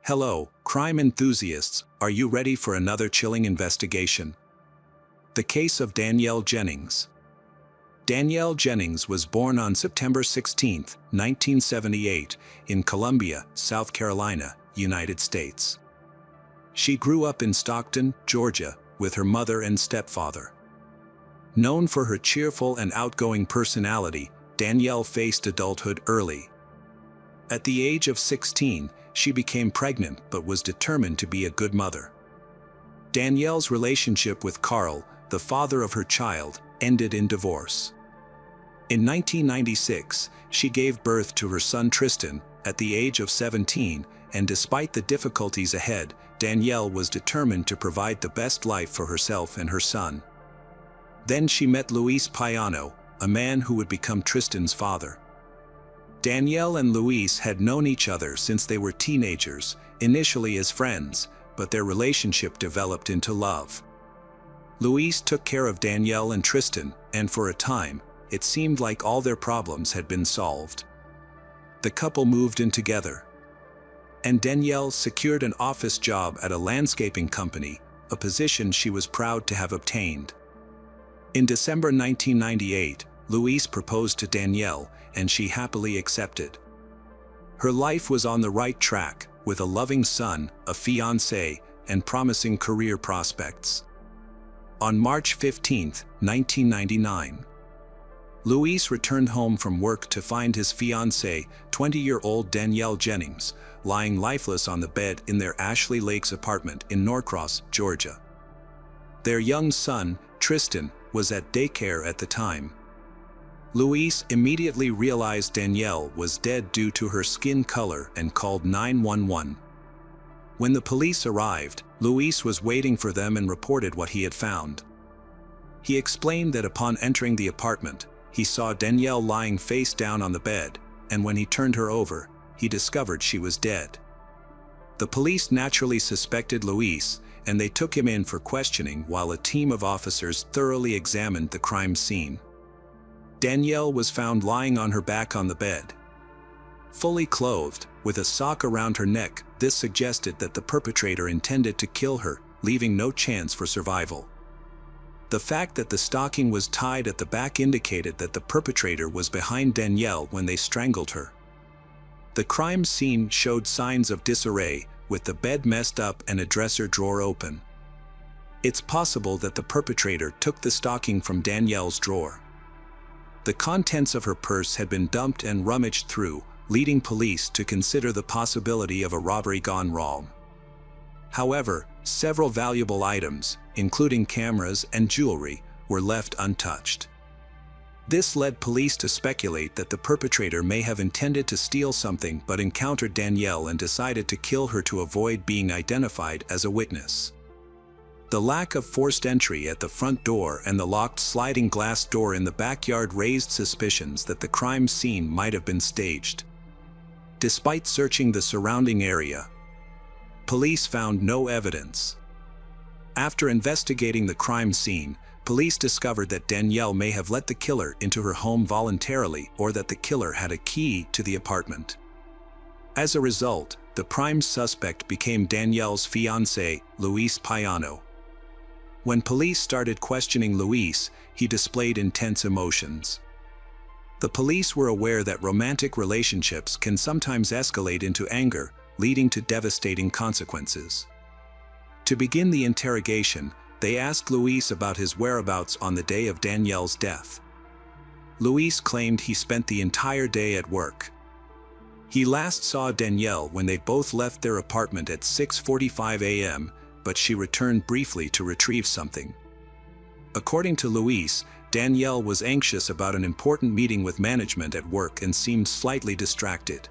Hello, crime enthusiasts, are you ready for another chilling investigation? The case of Danielle Jennings. Danielle Jennings was born on September 16, 1978, in Columbia, South Carolina, United States. She grew up in Stockton, Georgia, with her mother and stepfather. Known for her cheerful and outgoing personality, Danielle faced adulthood early. At the age of 16, she became pregnant but was determined to be a good mother. Danielle's relationship with Carl, the father of her child, ended in divorce. In 1996, she gave birth to her son Tristan at the age of 17, and despite the difficulties ahead, Danielle was determined to provide the best life for herself and her son. Then she met Luis Payano, a man who would become Tristan's father. Danielle and Luis had known each other since they were teenagers, initially as friends, but their relationship developed into love. Luis took care of Danielle and Tristan, and for a time, it seemed like all their problems had been solved. The couple moved in together, and Danielle secured an office job at a landscaping company, a position she was proud to have obtained. In December 1998, Luis proposed to Danielle, and she happily accepted. Her life was on the right track, with a loving son, a fiancé, and promising career prospects. On March 15, 1999, Luis returned home from work to find his fiancée, 20-year-old Danielle Jennings, lying lifeless on the bed in their Ashley Lakes apartment in Norcross, Georgia. Their young son, Tristan, was at daycare at the time. Luis immediately realized Danielle was dead due to her skin color and called 911. When the police arrived, Luis was waiting for them and reported what he had found. He explained that upon entering the apartment, he saw Danielle lying face down on the bed, and when he turned her over, he discovered she was dead. The police naturally suspected Luis, and they took him in for questioning while a team of officers thoroughly examined the crime scene. Danielle was found lying on her back on the bed. Fully clothed, with a sock around her neck, this suggested that the perpetrator intended to kill her, leaving no chance for survival. The fact that the stocking was tied at the back indicated that the perpetrator was behind Danielle when they strangled her. The crime scene showed signs of disarray, with the bed messed up and a dresser drawer open. It's possible that the perpetrator took the stocking from Danielle's drawer. The contents of her purse had been dumped and rummaged through, leading police to consider the possibility of a robbery gone wrong. However, several valuable items, including cameras and jewelry, were left untouched. This led police to speculate that the perpetrator may have intended to steal something but encountered Danielle and decided to kill her to avoid being identified as a witness. The lack of forced entry at the front door and the locked sliding glass door in the backyard raised suspicions that the crime scene might have been staged. Despite searching the surrounding area, police found no evidence. After investigating the crime scene, police discovered that Danielle may have let the killer into her home voluntarily or that the killer had a key to the apartment. As a result, the prime suspect became Danielle's fiancé, Luis Payano. When police started questioning Luis, he displayed intense emotions. The police were aware that romantic relationships can sometimes escalate into anger, leading to devastating consequences. To begin the interrogation, they asked Luis about his whereabouts on the day of Danielle's death. Luis claimed he spent the entire day at work. He last saw Danielle when they both left their apartment at 6:45 a.m., but she returned briefly to retrieve something. According to Luis, Danielle was anxious about an important meeting with management at work and seemed slightly distracted.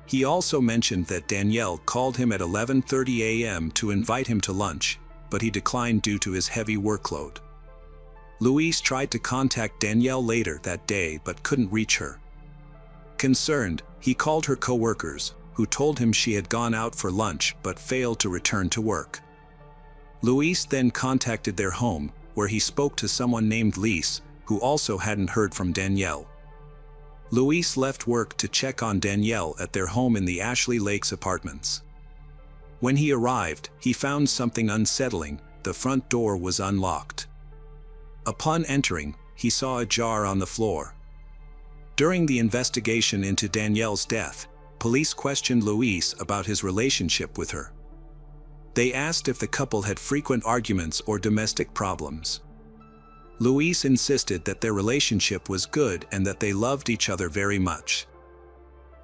He also mentioned that Danielle called him at 11:30 a.m. to invite him to lunch, but he declined due to his heavy workload. Luis tried to contact Danielle later that day but couldn't reach her. Concerned, he called her co-workers, who told him she had gone out for lunch but failed to return to work. Luis then contacted their home, where he spoke to someone named Lise, who also hadn't heard from Danielle. Luis left work to check on Danielle at their home in the Ashley Lakes apartments. When he arrived, he found something unsettling. The front door was unlocked. Upon entering, he saw a jar on the floor. During the investigation into Danielle's death, police questioned Luis about his relationship with her. They asked if the couple had frequent arguments or domestic problems. Luis insisted that their relationship was good and that they loved each other very much.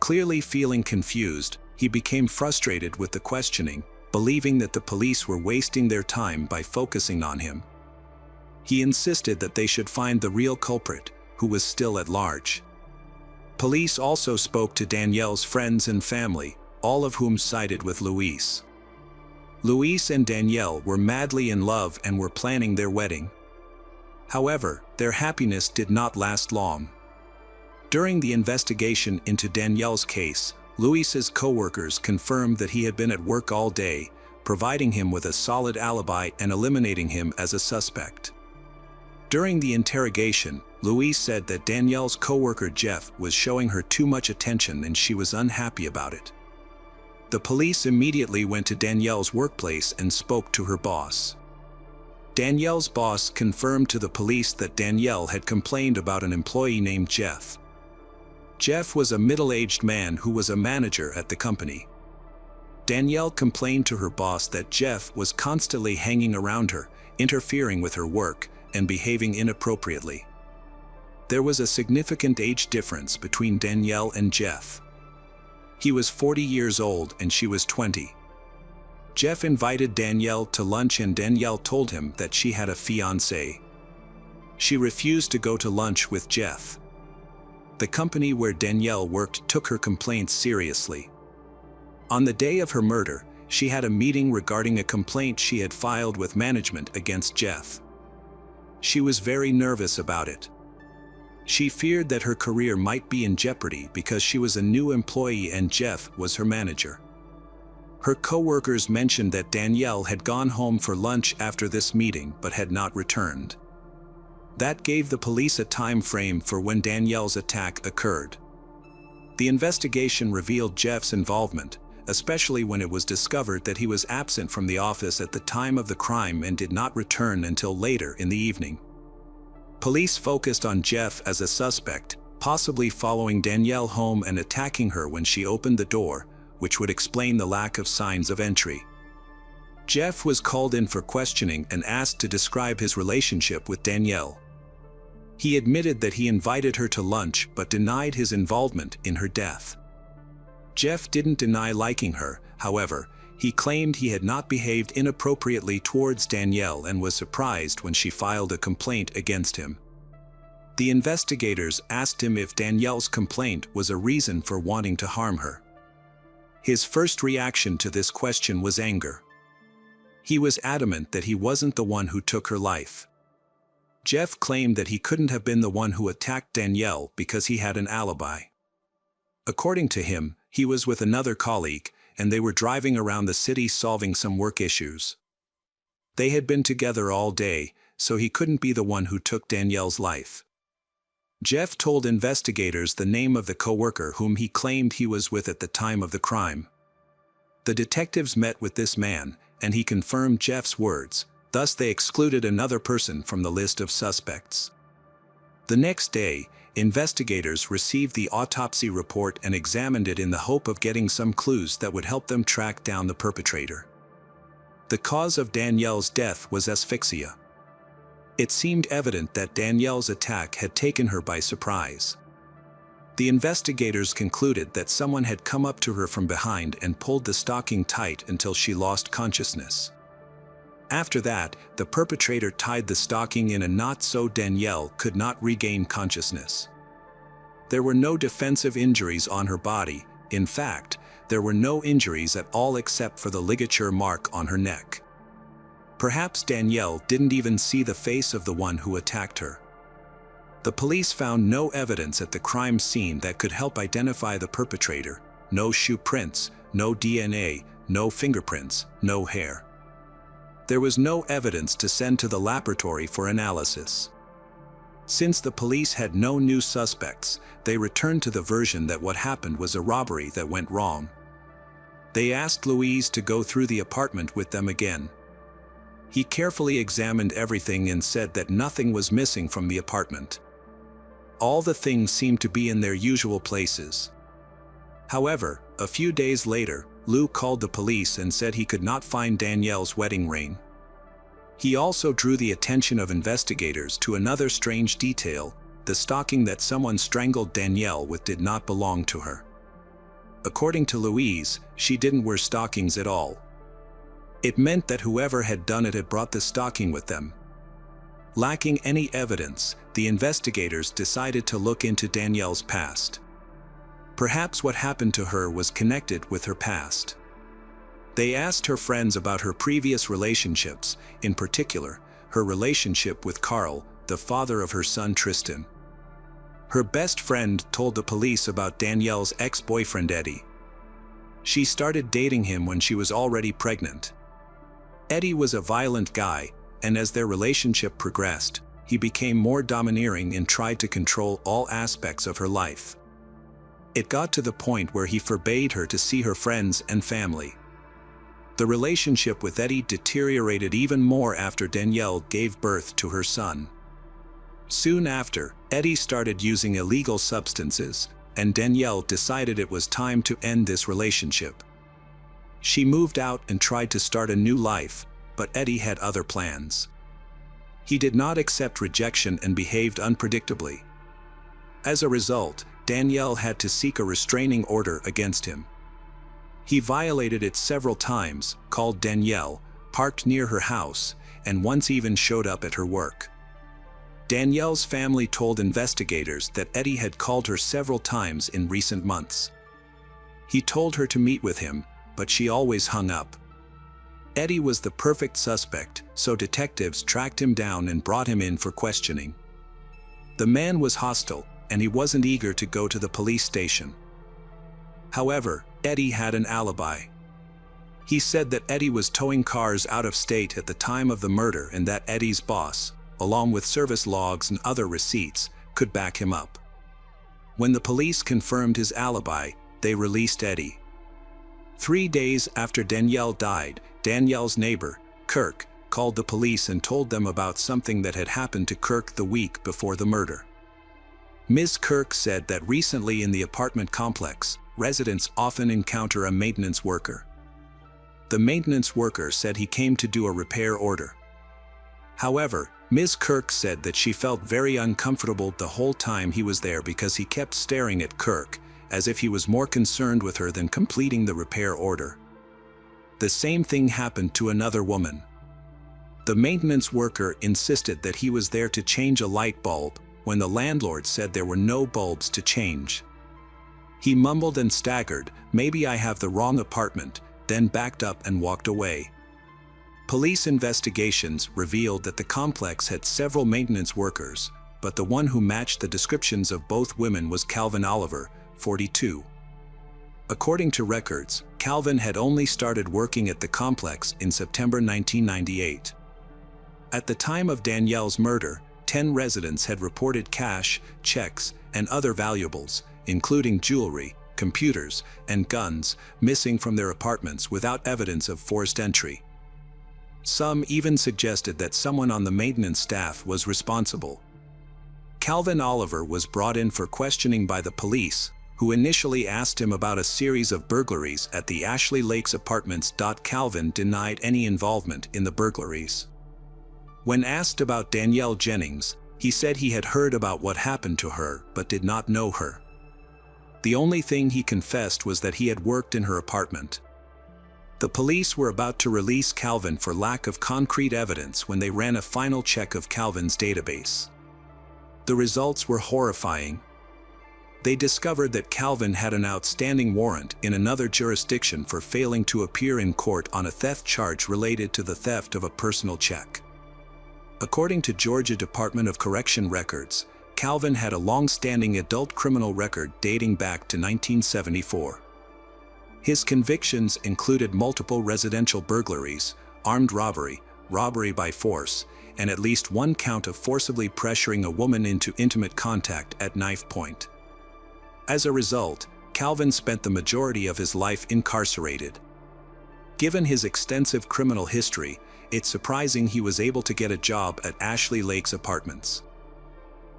Clearly feeling confused, he became frustrated with the questioning, believing that the police were wasting their time by focusing on him. He insisted that they should find the real culprit, who was still at large. Police also spoke to Danielle's friends and family, all of whom sided with Luis. Luis and Danielle were madly in love and were planning their wedding. However, their happiness did not last long. During the investigation into Danielle's case, Luis's co-workers confirmed that he had been at work all day, providing him with a solid alibi and eliminating him as a suspect. During the interrogation, Luis said that Danielle's co-worker Jeff was showing her too much attention and she was unhappy about it. The police immediately went to Danielle's workplace and spoke to her boss. Danielle's boss confirmed to the police that Danielle had complained about an employee named Jeff. Jeff was a middle-aged man who was a manager at the company. Danielle complained to her boss that Jeff was constantly hanging around her, interfering with her work, and behaving inappropriately. There was a significant age difference between Danielle and Jeff. He was 40 years old and she was 20. Jeff invited Danielle to lunch and Danielle told him that she had a fiancé. She refused to go to lunch with Jeff. The company where Danielle worked took her complaints seriously. On the day of her murder, she had a meeting regarding a complaint she had filed with management against Jeff. She was very nervous about it. She feared that her career might be in jeopardy because she was a new employee and Jeff was her manager. Her co-workers mentioned that Danielle had gone home for lunch after this meeting but had not returned. That gave the police a time frame for when Danielle's attack occurred. The investigation revealed Jeff's involvement, especially when it was discovered that he was absent from the office at the time of the crime and did not return until later in the evening. Police focused on Jeff as a suspect, possibly following Danielle home and attacking her when she opened the door, which would explain the lack of signs of entry. Jeff was called in for questioning and asked to describe his relationship with Danielle. He admitted that he invited her to lunch but denied his involvement in her death. Jeff didn't deny liking her, however, he claimed he had not behaved inappropriately towards Danielle and was surprised when she filed a complaint against him. The investigators asked him if Danielle's complaint was a reason for wanting to harm her. His first reaction to this question was anger. He was adamant that he wasn't the one who took her life. Jeff claimed that he couldn't have been the one who attacked Danielle because he had an alibi. According to him, he was with another colleague, and they were driving around the city solving some work issues. They had been together all day, so he couldn't be the one who took Danielle's life. Jeff told investigators the name of the coworker whom he claimed he was with at the time of the crime. The detectives met with this man, and he confirmed Jeff's words, thus they excluded another person from the list of suspects. The next day, investigators received the autopsy report and examined it in the hope of getting some clues that would help them track down the perpetrator. The cause of Danielle's death was asphyxia. It seemed evident that Danielle's attack had taken her by surprise. The investigators concluded that someone had come up to her from behind and pulled the stocking tight until she lost consciousness. After that, the perpetrator tied the stocking in a knot so Danielle could not regain consciousness. There were no defensive injuries on her body. In fact, there were no injuries at all except for the ligature mark on her neck. Perhaps Danielle didn't even see the face of the one who attacked her. The police found no evidence at the crime scene that could help identify the perpetrator. No shoe prints, no DNA, no fingerprints, no hair. There was no evidence to send to the laboratory for analysis. Since the police had no new suspects, they returned to the version that what happened was a robbery that went wrong. They asked Louise to go through the apartment with them again. He carefully examined everything and said that nothing was missing from the apartment. All the things seemed to be in their usual places. However, a few days later, Lou called the police and said he could not find Danielle's wedding ring. He also drew the attention of investigators to another strange detail: the stocking that someone strangled Danielle with did not belong to her. According to Louise, she didn't wear stockings at all. It meant that whoever had done it had brought the stocking with them. Lacking any evidence, the investigators decided to look into Danielle's past. Perhaps what happened to her was connected with her past. They asked her friends about her previous relationships, in particular, her relationship with Carl, the father of her son Tristan. Her best friend told the police about Danielle's ex-boyfriend Eddie. She started dating him when she was already pregnant. Eddie was a violent guy, and as their relationship progressed, he became more domineering and tried to control all aspects of her life. It got to the point where he forbade her to see her friends and family. The relationship with Eddie deteriorated even more after Danielle gave birth to her son. Soon after, Eddie started using illegal substances, and Danielle decided it was time to end this relationship. She moved out and tried to start a new life, but Eddie had other plans. He did not accept rejection and behaved unpredictably. As a result, Danielle had to seek a restraining order against him. He violated it several times, called Danielle, parked near her house, and once even showed up at her work. Danielle's family told investigators that Eddie had called her several times in recent months. He told her to meet with him, but she always hung up. Eddie was the perfect suspect, so detectives tracked him down and brought him in for questioning. The man was hostile, and he wasn't eager to go to the police station. However, Eddie had an alibi. He said that Eddie was towing cars out of state at the time of the murder and that Eddie's boss, along with service logs and other receipts, could back him up. When the police confirmed his alibi, they released Eddie. 3 days after Danielle died, Danielle's neighbor, Kirk, called the police and told them about something that had happened to Kirk the week before the murder. Ms. Kirk said that recently in the apartment complex, residents often encounter a maintenance worker. The maintenance worker said he came to do a repair order. However, Ms. Kirk said that she felt very uncomfortable the whole time he was there because he kept staring at Kirk, as if he was more concerned with her than completing the repair order. The same thing happened to another woman. The maintenance worker insisted that he was there to change a light bulb, when the landlord said there were no bulbs to change. He mumbled and staggered, "Maybe I have the wrong apartment," then backed up and walked away. Police investigations revealed that the complex had several maintenance workers, but the one who matched the descriptions of both women was Calvin Oliver, 42. According to records, Calvin had only started working at the complex in September 1998. At the time of Danielle's murder, 10 residents had reported cash, checks, and other valuables, including jewelry, computers, and guns, missing from their apartments without evidence of forced entry. Some even suggested that someone on the maintenance staff was responsible. Calvin Oliver was brought in for questioning by the police, who initially asked him about a series of burglaries at the Ashley Lakes apartments. Calvin denied any involvement in the burglaries. When asked about Danielle Jennings, he said he had heard about what happened to her but did not know her. The only thing he confessed was that he had worked in her apartment. The police were about to release Calvin for lack of concrete evidence when they ran a final check of Calvin's database. The results were horrifying. They discovered that Calvin had an outstanding warrant in another jurisdiction for failing to appear in court on a theft charge related to the theft of a personal check. According to Georgia Department of Correction records, Calvin had a long-standing adult criminal record dating back to 1974. His convictions included multiple residential burglaries, armed robbery, robbery by force, and at least one count of forcibly pressuring a woman into intimate contact at knife point. As a result, Calvin spent the majority of his life incarcerated. Given his extensive criminal history, it's surprising he was able to get a job at Ashley Lake's apartments.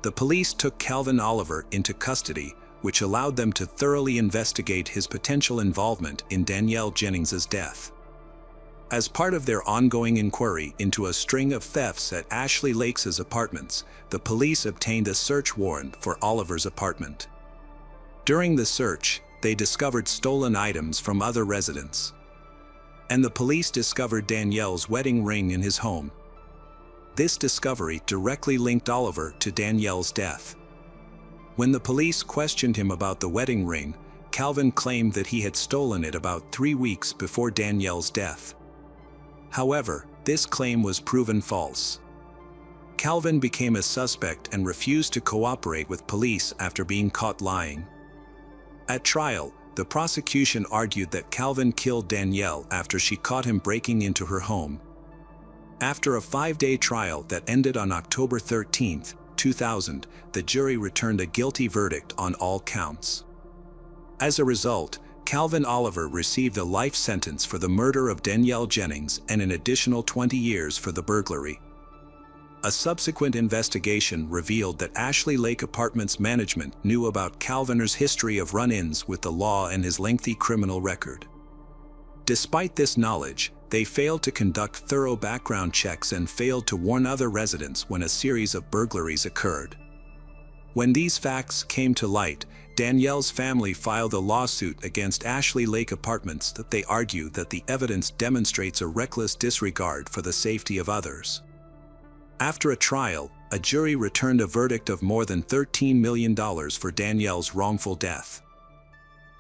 The police took Calvin Oliver into custody, which allowed them to thoroughly investigate his potential involvement in Danielle Jennings's death. As part of their ongoing inquiry into a string of thefts at Ashley Lake's apartments, the police obtained a search warrant for Oliver's apartment. During the search, they discovered stolen items from other residents. And the police discovered Danielle's wedding ring in his home. This discovery directly linked Oliver to Danielle's death. When the police questioned him about the wedding ring, Calvin claimed that he had stolen it about 3 weeks before Danielle's death. However, this claim was proven false. Calvin became a suspect and refused to cooperate with police after being caught lying. At trial, the prosecution argued that Calvin killed Danielle after she caught him breaking into her home. After a 5-day trial that ended on October 13, 2000, the jury returned a guilty verdict on all counts. As a result, Calvin Oliver received a life sentence for the murder of Danielle Jennings and an additional 20 years for the burglary. A subsequent investigation revealed that Ashley Lake Apartments management knew about Calvin's history of run-ins with the law and his lengthy criminal record. Despite this knowledge, they failed to conduct thorough background checks and failed to warn other residents when a series of burglaries occurred. When these facts came to light, Danielle's family filed a lawsuit against Ashley Lake Apartments that they argue that the evidence demonstrates a reckless disregard for the safety of others. After a trial, a jury returned a verdict of more than $13 million for Danielle's wrongful death.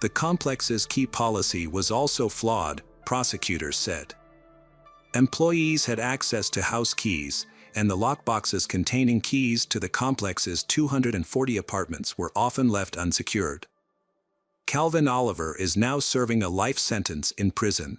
The complex's key policy was also flawed, prosecutors said. Employees had access to house keys, and the lockboxes containing keys to the complex's 240 apartments were often left unsecured. Calvin Oliver is now serving a life sentence in prison.